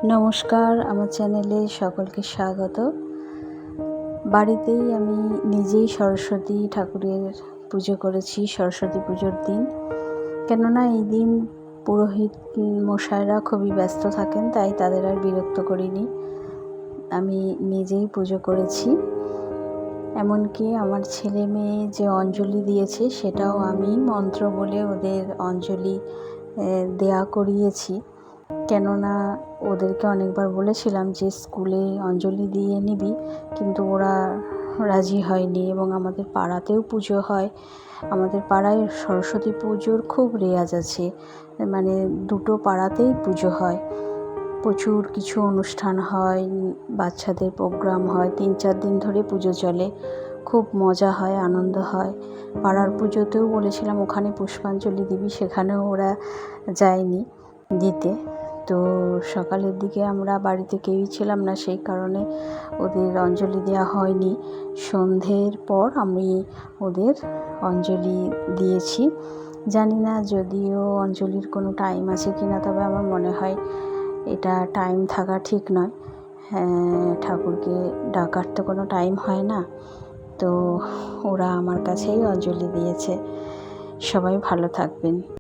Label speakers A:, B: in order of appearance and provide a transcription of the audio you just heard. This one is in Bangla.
A: নমস্কার, আমার চ্যানেলে সকলকে স্বাগত। বাড়িতেই আমি নিজেই সরস্বতী ঠাকুরের পুজো করেছি সরস্বতী পুজোর দিন। কেননা এই দিন পুরোহিত মশাইরা খুবই ব্যস্ত থাকেন, তাই তাদের আর বিরক্ত করিনি। আমি নিজেই পুজো করেছি। এমনকি আমার ছেলে মেয়ে যে অঞ্জলি দিয়েছে সেটাও আমি মন্ত্র বলে ওদের অঞ্জলি দেয়া করিয়েছি। কেননা ওদেরকে অনেকবার বলেছিলাম যে স্কুলে অঞ্জলি দিয়ে নিবি, কিন্তু ওরা রাজি হয়নি। এবং আমাদের পাড়াতেও পুজো হয়, আমাদের পাড়ায় সরস্বতী পুজোর খুব রেওয়াজ আছে, মানে দুটো পাড়াতেই পুজো হয়, প্রচুর কিছু অনুষ্ঠান হয়, বাচ্চাদের প্রোগ্রাম হয়, 3-4 দিন ধরে পুজো চলে, খুব মজা হয়, আনন্দ হয়। পাড়ার পুজোতেও বলেছিলাম ওখানে পুষ্পাঞ্জলি দিবি, সেখানেও ওরা যায়নি দিতে। তো সকালের দিকে আমরা বাড়িতে কেউই ছিলাম না, সেই কারণে ওদের অঞ্জলি দেওয়া হয়নি। সন্ধ্যের পর আমি ওদের অঞ্জলি দিয়েছি। জানি না যদিও অঞ্জলির কোনো টাইম আছে কি না, তবে আমার মনে হয় এটা টাইম থাকা ঠিক নয়। ঠাকুরকে ডাকার তো কোনো টাইম হয় না, তো ওরা আমার কাছেই অঞ্জলি দিয়েছে। সবাই ভালো থাকবেন।